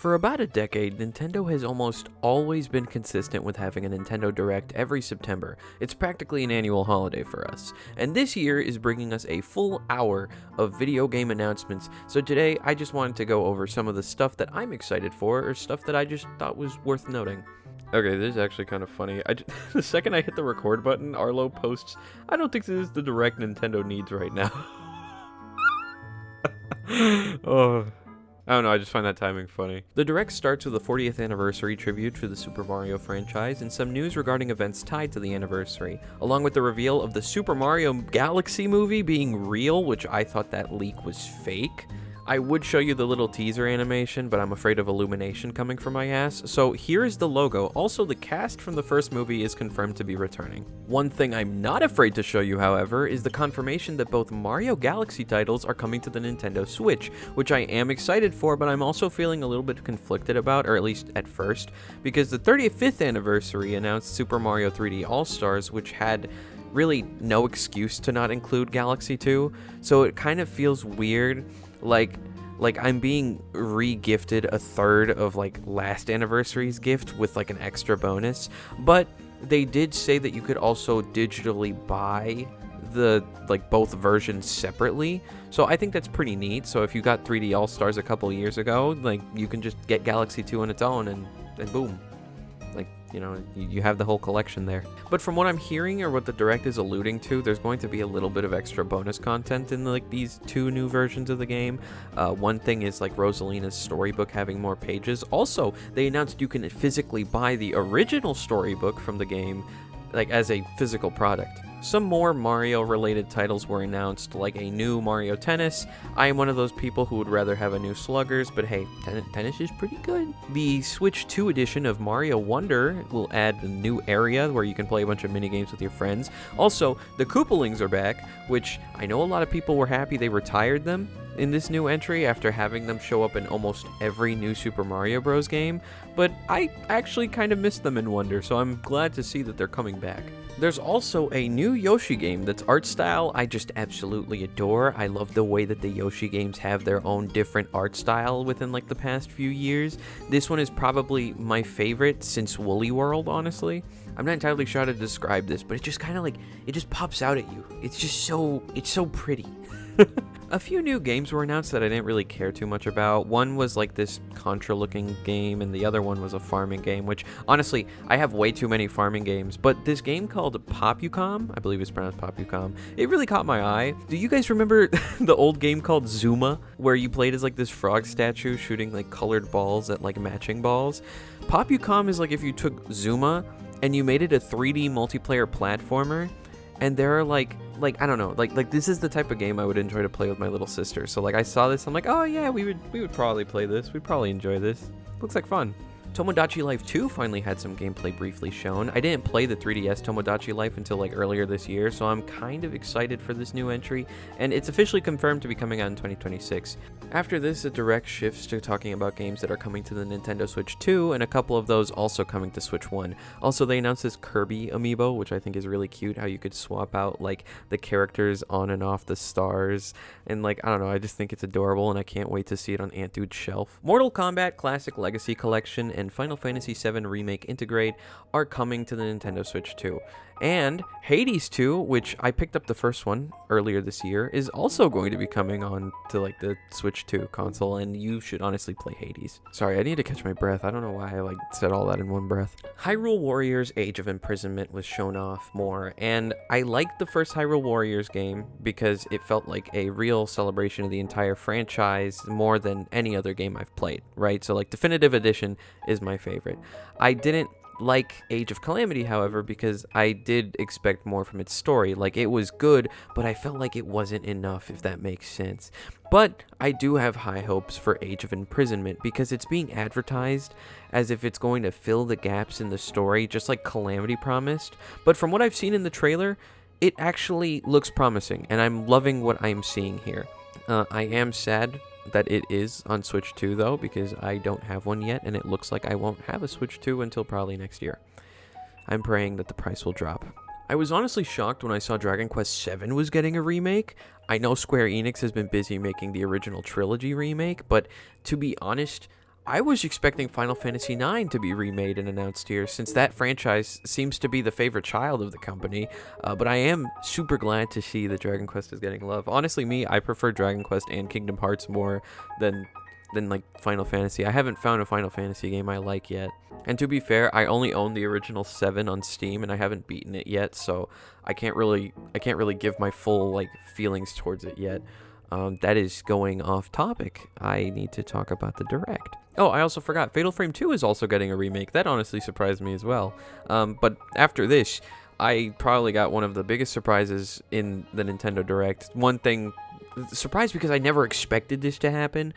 For about a decade, Nintendo has almost always been consistent with having a Nintendo Direct every September. It's practically an annual holiday for us. And this year is bringing us a full hour of video game announcements. So today, I just wanted to go over some of the stuff that I'm excited for, or stuff that I just thought was worth noting. Okay, this is actually kind of funny. The second I hit the record button, Arlo posts, "I don't think this is the Direct Nintendo needs right now." Oh, I don't know, I just find that timing funny. The Direct starts with a 40th anniversary tribute to the Super Mario franchise and some news regarding events tied to the anniversary, along with the reveal of the Super Mario Galaxy movie being real, which I thought that leak was fake. I would show you the little teaser animation, but I'm afraid of illumination coming from my ass, so here's the logo. Also, the cast from the first movie is confirmed to be returning. One thing I'm not afraid to show you, however, is the confirmation that both Mario Galaxy titles are coming to the Nintendo Switch, which I am excited for, but I'm also feeling a little bit conflicted about, or at least at first, because the 35th anniversary announced Super Mario 3D All-Stars, which had really no excuse to not include Galaxy 2, so it kind of feels weird. Like I'm being re-gifted a third of like last anniversary's gift with like an extra bonus, but they did say that you could also digitally buy the like both versions separately, so I think that's pretty neat. So if you got 3D All-Stars a couple years ago, like you can just get Galaxy 2 on its own and boom. Like, you know, you have the whole collection there. But from what I'm hearing, or what the Direct is alluding to, there's going to be a little bit of extra bonus content in like these two new versions of the game. One thing is like Rosalina's storybook having more pages. Also, they announced you can physically buy the original storybook from the game, like as a physical product. Some more Mario-related titles were announced, like a new Mario Tennis. I am one of those people who would rather have a new Sluggers, but hey, tennis is pretty good. The Switch 2 edition of Mario Wonder will add a new area where you can play a bunch of minigames with your friends. Also, the Koopalings are back, which I know a lot of people were happy they retired them in this new entry after having them show up in almost every new Super Mario Bros. Game, but I actually kind of missed them in Wonder, so I'm glad to see that they're coming back. There's also a new Yoshi game that's art style I just absolutely adore. I love the way that the Yoshi games have their own different art style within like the past few years. This one is probably my favorite since Woolly World, honestly. I'm not entirely sure how to describe this, but it just kind of like, it just pops out at you. It's so pretty. A few new games were announced that I didn't really care too much about. One was like this Contra-looking game, and the other one was a farming game, which, honestly, I have way too many farming games. But this game called Popucom, I believe it's pronounced Popucom, it really caught my eye. Do you guys remember the old game called Zuma, where you played as like this frog statue shooting like colored balls at like matching balls? Popucom is like if you took Zuma and you made it a 3D multiplayer platformer, and there are like I don't know, like this is the type of game I would enjoy to play with my little sister. So like I saw this, I'm like, oh yeah, we would probably play this. We'd probably enjoy this. Looks like fun. Tomodachi Life 2 finally had some gameplay briefly shown. I didn't play the 3DS Tomodachi Life until like earlier this year, so I'm kind of excited for this new entry, and it's officially confirmed to be coming out in 2026. After this, the Direct shifts to talking about games that are coming to the Nintendo Switch 2, and a couple of those also coming to Switch 1. Also, they announced this Kirby amiibo, which I think is really cute, how you could swap out like the characters on and off the stars, and like, I don't know, I just think it's adorable, and I can't wait to see it on Aunt Dude's shelf. Mortal Kombat Classic Legacy Collection and Final Fantasy VII Remake Integrate are coming to the Nintendo Switch 2. And Hades 2, which I picked up the first one earlier this year, is also going to be coming on to like the Switch 2 console, and you should honestly play Hades. Sorry, I need to catch my breath. I don't know why I like said all that in one breath. Hyrule Warriors Age of Imprisonment was shown off more, and I liked the first Hyrule Warriors game because it felt like a real celebration of the entire franchise more than any other game I've played, right? So like Definitive Edition is my favorite. I didn't like Age of Calamity, however, because I did expect more from its story. Like, it was good, but I felt like it wasn't enough, if that makes sense. But I do have high hopes for Age of Imprisonment because it's being advertised as if it's going to fill the gaps in the story, just like Calamity promised. But from what I've seen in the trailer, it actually looks promising, and I'm loving what I'm seeing here. I am sad that it is on Switch 2 though, because I don't have one yet, and it looks like I won't have a Switch 2 until probably next year. I'm praying that the price will drop. I was honestly shocked when I saw Dragon Quest VII was getting a remake. I know Square Enix has been busy making the original trilogy remake, but to be honest, I was expecting Final Fantasy IX to be remade and announced here, since that franchise seems to be the favorite child of the company, but I am super glad to see that Dragon Quest is getting love. Honestly, I prefer Dragon Quest and Kingdom Hearts more than like Final Fantasy. I haven't found a Final Fantasy game I like yet. And to be fair, I only own the original 7 on Steam and I haven't beaten it yet, so I can't really give my full like feelings towards it yet. That is going off topic. I need to talk about the Direct. Oh, I also forgot. Fatal Frame 2 is also getting a remake. That honestly surprised me as well. But after this, I probably got one of the biggest surprises in the Nintendo Direct. One thing, surprised because I never expected this to happen,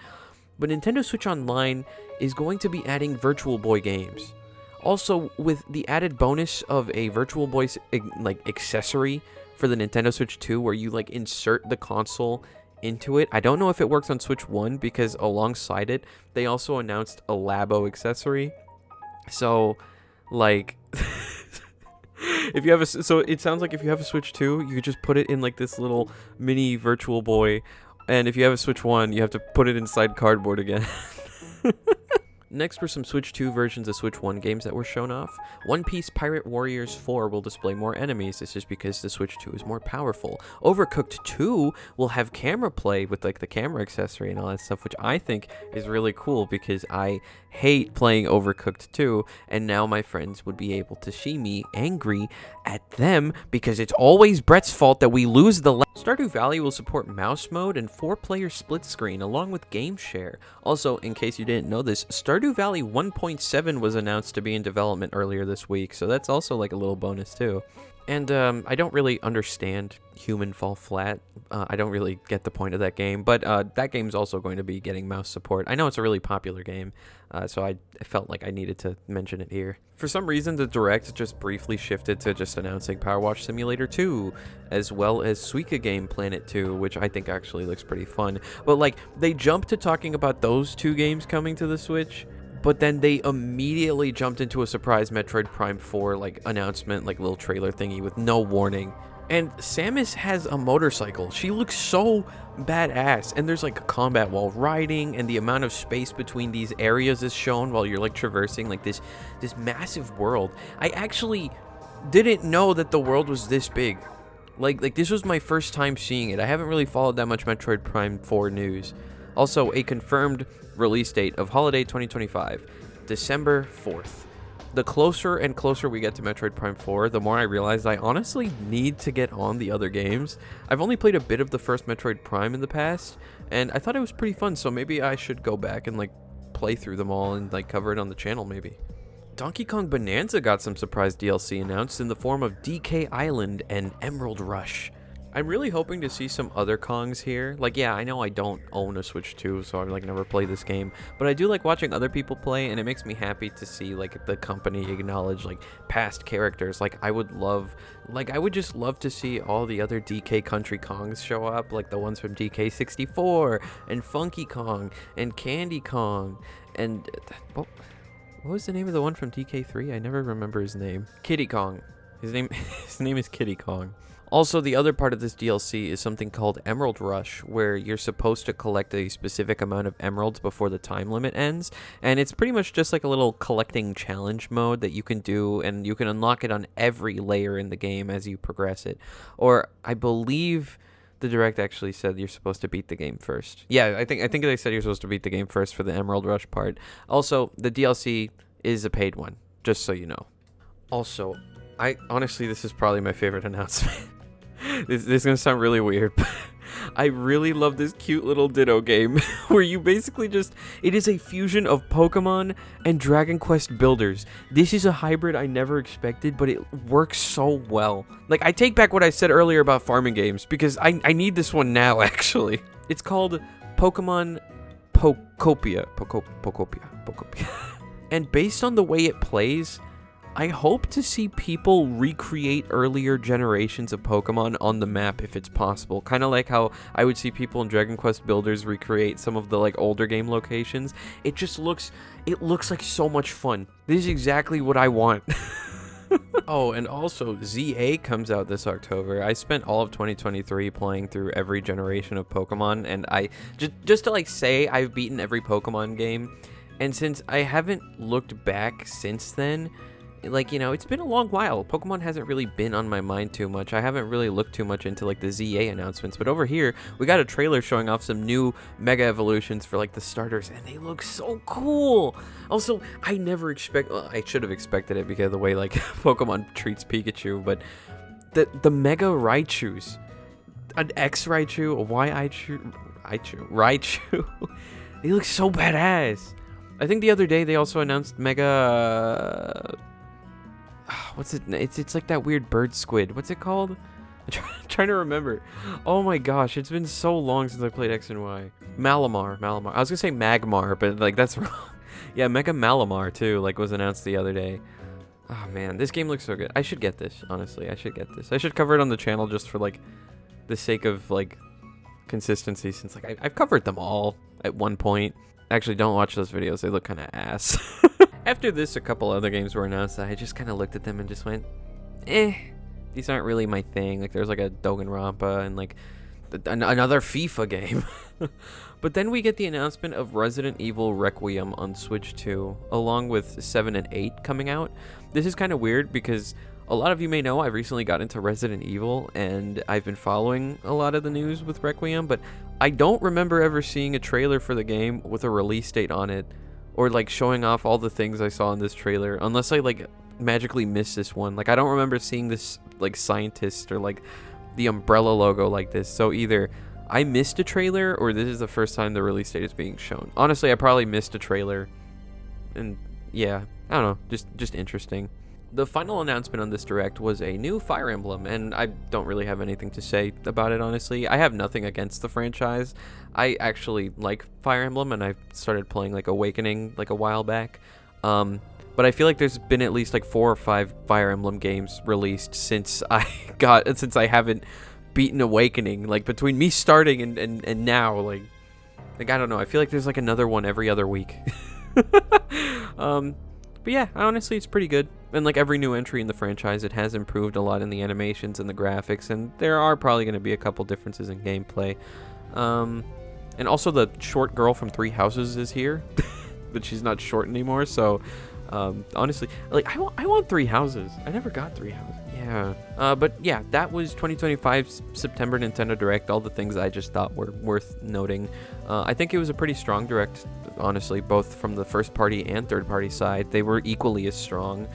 but Nintendo Switch Online is going to be adding Virtual Boy games. Also, with the added bonus of a Virtual Boy like accessory for the Nintendo Switch 2, where you like insert the console into it. I don't know if it works on Switch 1 because alongside it, they also announced a Labo accessory. So, like, if you have so it sounds like if you have a Switch 2, you could just put it in like this little mini Virtual Boy. And if you have a Switch 1, you have to put it inside cardboard again. Next were some Switch 2 versions of Switch 1 games that were shown off. One Piece Pirate Warriors 4 will display more enemies. This is because the Switch 2 is more powerful. Overcooked 2 will have camera play with like the camera accessory and all that stuff, which I think is really cool because I hate playing Overcooked 2, and now my friends would be able to see me angry at them because it's always Brett's fault that we lose the Stardew Valley will support mouse mode and 4-player split screen along with game share. Also, in case you didn't know this, Stardew Valley 1.7 was announced to be in development earlier this week, so that's also like a little bonus too. And I don't really understand Human Fall Flat. I don't really get the point of that game, but that game's also going to be getting mouse support. I know it's a really popular game, so I felt like I needed to mention it here. For some reason, the Direct just briefly shifted to just announcing Power Wash Simulator 2, as well as Suika Game Planet 2, which I think actually looks pretty fun. But like, they jumped to talking about those two games coming to the Switch, but then they immediately jumped into a surprise Metroid Prime 4 like announcement, like little trailer thingy with no warning. And Samus has a motorcycle. She looks so badass. And there's like a combat while riding, and the amount of space between these areas is shown while you're like traversing like this massive world. I actually didn't know that the world was this big. Like this was my first time seeing it. I haven't really followed that much Metroid Prime 4 news. Also, a confirmed release date of holiday 2025, December 4th. The closer and closer we get to Metroid Prime 4, the more I realize I honestly need to get on the other games. I've only played a bit of the first Metroid Prime in the past, and I thought it was pretty fun, so maybe I should go back and like play through them all and like cover it on the channel maybe. Donkey Kong Bonanza got some surprise DLC announced in the form of DK Island and Emerald Rush. I'm really hoping to see some other Kongs here. Like, yeah, I know I don't own a Switch 2, so I've like never played this game, but I do like watching other people play, and it makes me happy to see like the company acknowledge like past characters. Like, I would just love to see all the other DK Country Kongs show up, like the ones from DK 64 and Funky Kong and Candy Kong and what was the name of the one from DK3? I never remember his name. Kiddy Kong. His name is Kiddy Kong. Also, the other part of this DLC is something called Emerald Rush, where you're supposed to collect a specific amount of emeralds before the time limit ends, and it's pretty much just like a little collecting challenge mode that you can do, and you can unlock it on every layer in the game as you progress it. Or I believe the Direct actually said you're supposed to beat the game first. Yeah, I think they said you're supposed to beat the game first for the Emerald Rush part. Also, the DLC is a paid one, just so you know. Also, honestly, this is probably my favorite announcement. This is gonna sound really weird, but I really love this cute little Ditto game where you basically it is a fusion of Pokemon and Dragon Quest Builders. This is a hybrid I never expected, but it works so well. Like, I take back what I said earlier about farming games, because I need this one now, actually. It's called Pokemon Pokopia. And based on the way it plays, I hope to see people recreate earlier generations of Pokemon on the map if it's possible. Kind of like how I would see people in Dragon Quest Builders recreate some of the like older game locations. It looks like so much fun. This is exactly what I want. Oh, and also ZA comes out this October. I spent all of 2023 playing through every generation of Pokemon, and I just to like say I've beaten every Pokemon game And since I haven't looked back since then, like, you know, it's been a long while. Pokemon hasn't really been on my mind too much. I haven't really looked too much into, like, the ZA announcements. But over here, we got a trailer showing off some new Mega Evolutions for, like, the starters. And they look so cool. Also, I never well, I should have expected it because of the way, like, Pokemon treats Pikachu. But the Mega Raichus, an X Raichu, a Y Raichu, they look so badass. I think the other day they also announced Mega... what's it? It's like that weird bird squid. What's it called? I'm trying to remember. Oh my gosh, it's been so long since I played X and Y. Malamar. I was gonna say Magmar, but like that's wrong. Yeah, Mega Malamar too. Like was announced the other day. Oh man, this game looks so good. I should get this. Honestly, I should get this. I should cover it on the channel just for like the sake of like consistency, since like I've covered them all at one point. Actually, don't watch those videos. They look kind of ass. After this, a couple other games were announced that I just kind of looked at them and just went, these aren't really my thing. Like, there's like a Danganronpa and like another FIFA game. But then we get the announcement of Resident Evil Requiem on Switch 2, along with 7 and 8 coming out. This is kind of weird because a lot of you may know I've recently got into Resident Evil, and I've been following a lot of the news with Requiem, but I don't remember ever seeing a trailer for the game with a release date on it, or like showing off all the things I saw in this trailer, unless I like magically missed this one. Like I don't remember seeing this like scientist or like the Umbrella logo like this. So either I missed a trailer or this is the first time the release date is being shown. Honestly, I probably missed a trailer, and yeah, I don't know, just interesting. The final announcement on this Direct was a new Fire Emblem, and I don't really have anything to say about it, honestly. I have nothing against the franchise. I actually like Fire Emblem, and I started playing like Awakening like a while back. But I feel like there's been at least like 4 or 5 Fire Emblem games released since I haven't beaten Awakening. Like between me starting and now, like I don't know. I feel like there's like another one every other week. But yeah, honestly, it's pretty good. And like every new entry in the franchise, it has improved a lot in the animations and the graphics, and there are probably going to be a couple differences in gameplay. And also the short girl from Three Houses is here, but she's not short anymore. So honestly, like I want Three Houses. I never got Three Houses. Yeah. But yeah, that was 2025's September Nintendo Direct. All the things I just thought were worth noting. I think it was a pretty strong Direct, honestly, both from the first party and third party side. They were equally as strong.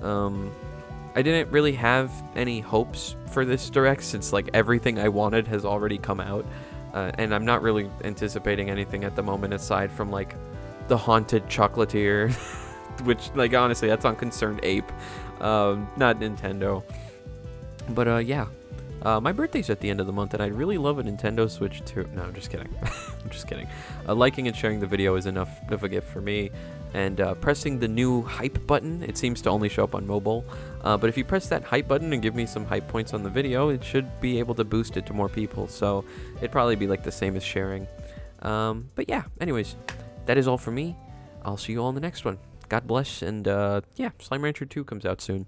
I didn't really have any hopes for this Direct since like everything I wanted has already come out. And I'm not really anticipating anything at the moment aside from like the Haunted Chocolatier, which like honestly, that's on Concerned Ape, not Nintendo. But yeah. My birthday's at the end of the month, and I'd really love a Nintendo Switch too. No, I'm just kidding. I'm just kidding. Liking and sharing the video is enough of a gift for me. And pressing the new hype button, it seems to only show up on mobile. But if you press that hype button and give me some hype points on the video, it should be able to boost it to more people. So it'd probably be like the same as sharing. But yeah, anyways, that is all for me. I'll see you all in the next one. God bless, and yeah, Slime Rancher 2 comes out soon.